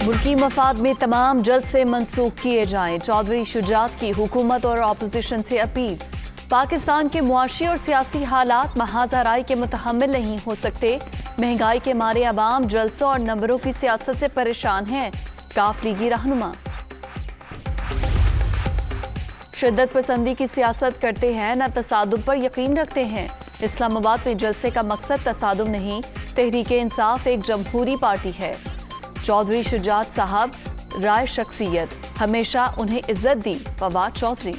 मुल्की मफाद में तमाम जल्द से मनसूख किए जाएं। चौधरी शुजात की हुकूमत और अपोजिशन से अपील। पाकिस्तान के मुआशी और सियासी हालात महाजा राय के मुतहम्मिल नहीं हो सकते। महंगाई के मारे अवाम जलसों और नंबरों की सियासत से परेशान हैं। काफ लीगी रहनुमा शिद्दत पसंदी की सियासत करते हैं, न तसादुम पर यकीन रखते हैं। इस्लामाबाद में जलसे का मकसद तसादुम नहीं, तहरीक इंसाफ एक जमहूरी पार्टी है। चौधरी शुजात साहब राय शख्सियत, हमेशा उन्हें इज्जत दी। फवाद चौधरी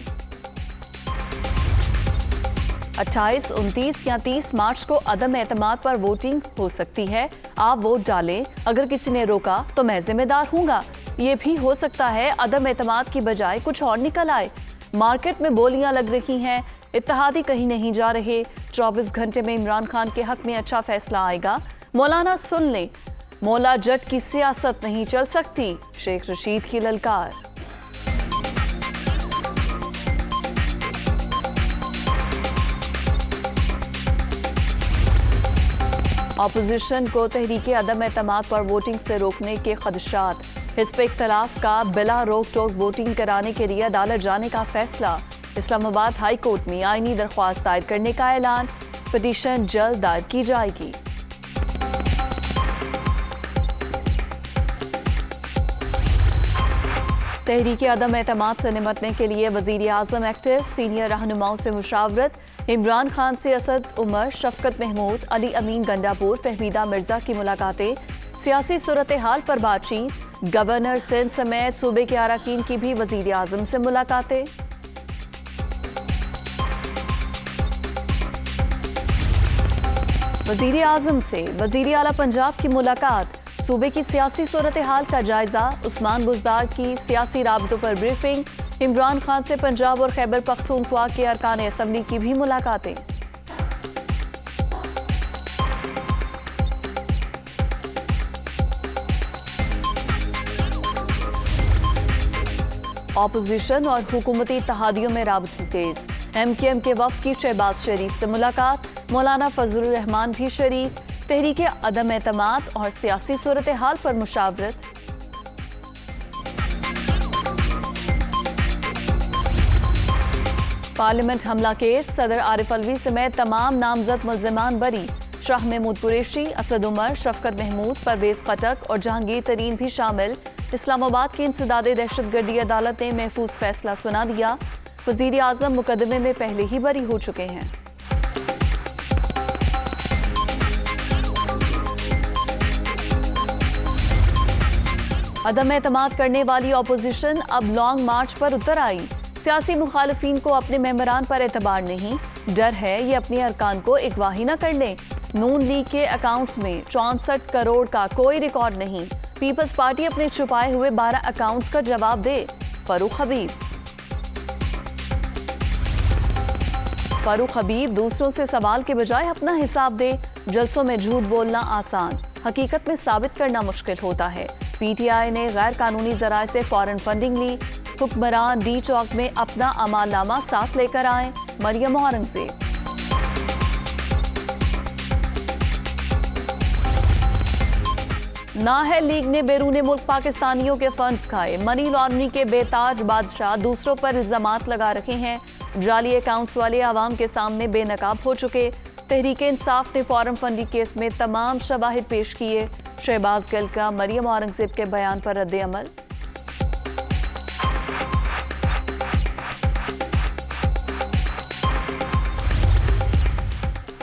28, 29 या 30 मार्च को अदम एतमाद पर वोटिंग हो सकती है। आप वोट डालें, अगर किसी ने रोका तो मैं जिम्मेदार हूंगा। ये भी हो सकता है अदम एतमाद की बजाय कुछ और निकल आए। मार्केट में बोलियां लग रही हैं, इत्तेहादी कहीं नहीं जा रहे। 24 घंटे में इमरान खान के हक में अच्छा फैसला आएगा। मौलाना सुन लें, मौला जट की सियासत नहीं चल सकती। शेख रशीद की ललकार। अपोजिशन को तहरीके अदम एतमाद पर वोटिंग से रोकने के खदशात। हिस्ब इख्तलाफ का बिला रोक टोक वोटिंग कराने के लिए अदालत जाने का फैसला। इस्लामाबाद हाई कोर्ट में आईनी दरख्वास्त दायर करने का ऐलान। पिटीशन जल्द दायर की जाएगी। तहरीके अदम एतमाद से निपटने के लिए वजीर आजम एक्टिव। सीनियर रहनुमाओं से मुशावरत। इमरान खान से असद उमर, शफकत महमूद, अली अमीन गंडापुर, फहमीदा मिर्जा की मुलाकातें। सियासी सूरत हाल पर बातचीत। गवर्नर सिंध समेत सूबे के अरकान की भी वजीर आजम से मुलाकातें। वजीर आजम से वजीर आला पंजाब की मुलाकात। सूबे की सियासी सूरत हाल का जायजा। उस्मान बुज़दार की सियासी राबतों पर ब्रीफिंग। इमरान खान से पंजाब और खैबर पख्तूनख्वा के अरकान असम्बली की भी मुलाकातें। ऑपोजिशन और हुकूमती इत्तेहादियों में राबते तेज। MKM के वफ्द की शहबाज शरीफ से मुलाकात। मौलाना फजलुर रहमान भी शरीक। तहरीके अदम एतमाद और सियासी सूरत हाल पर मुशावरत। पार्लियामेंट हमला केस। सदर आरिफ अलवी समेत तमाम नामजद मुल्जिमान बरी। शाह महमूद कुरैशी, असद उमर, शफकत महमूद, परवेज खटक और जहांगीर तरीन भी शामिल। इस्लामाबाद की इंसदादे दहशतगर्दी अदालत ने महफूज फैसला सुना दिया। वजीर आजम मुकदमे में पहले ही बरी हो चुके हैं। अदम एतमाद करने वाली अपोजिशन अब लॉन्ग मार्च पर उतर आई। सियासी मुखालिफिन को अपने मेंबरान पर एतबार नहीं, डर है ये अपने अरकान को अगवाही न कर लें। नून लीग के अकाउंट्स में 64 करोड़ का कोई रिकॉर्ड नहीं। पीपल्स पार्टी अपने छुपाए हुए 12 अकाउंट्स का जवाब दे। फारूक हबीब दूसरों से सवाल के बजाय अपना हिसाब दे। जलसों में झूठ बोलना आसान, हकीकत में साबित करना मुश्किल होता है। PTI ने गैर कानूनी जराए से फॉरेन फंडिंग ली। हुक्मरान डी चौक में अपना अमालनामा साथ लेकर आए। मरियम औरंगजेब। नाहल लीग ने बैरून मुल्क पाकिस्तानियों के फंड्स खाए। मनी लॉन्ड्रिंग के बेताज बादशाह दूसरों पर इल्जामात लगा रखे हैं। जाली अकाउंट्स वाले आवाम के सामने बेनकाब हो चुके। तहरीक इंसाफ ने फॉरेन फंडिंग केस में तमाम शवाहिद पेश किए। शहबाज गिल का मरियम औरंगजेब के बयान पर रद्द अमल।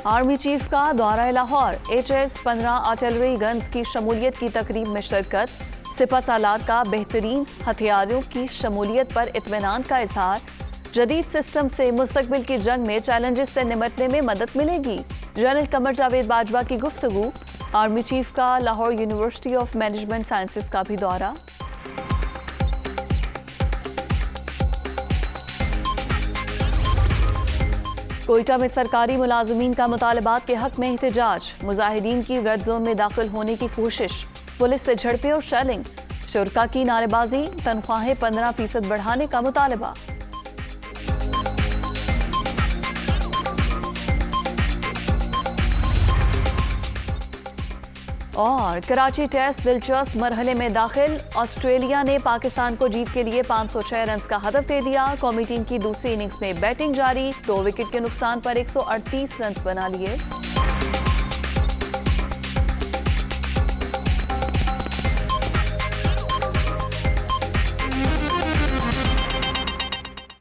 आर्मी चीफ का दौरा लाहौर। HS-15 आर्टिलरी गन्स की शमूलियत की तकरीब में शिरकत। सिपा सालार का बेहतरीन हथियारों की शमूलियत पर इत्मीनान का इजहार। जदीद सिस्टम से मुस्तकबिल की जंग में चैलेंजेस से निपटने में मदद मिलेगी। जनरल कमर जावेद बाजवा की गुफ्तगू। आर्मी चीफ का Lahore university of management sciences का भी दौरा। कोयटा में सरकारी मुलाजमीन का मुतालबात के हक में एहतजाज। मुजाहिदीन की रेड जोन में दाखिल होने की कोशिश। पुलिस से झड़पें और शेलिंग। शुरका की नारेबाजी। तनख्वाहें 15% बढ़ाने का मुतालबा। और कराची टेस्ट दिलचस्प मरहले में दाखिल। ऑस्ट्रेलिया ने पाकिस्तान को जीत के लिए 506 रन का हदफ दे दिया। कौमी टीम की दूसरी इनिंग्स में बैटिंग जारी, 2 विकेट के नुकसान पर 138 रन बना लिए।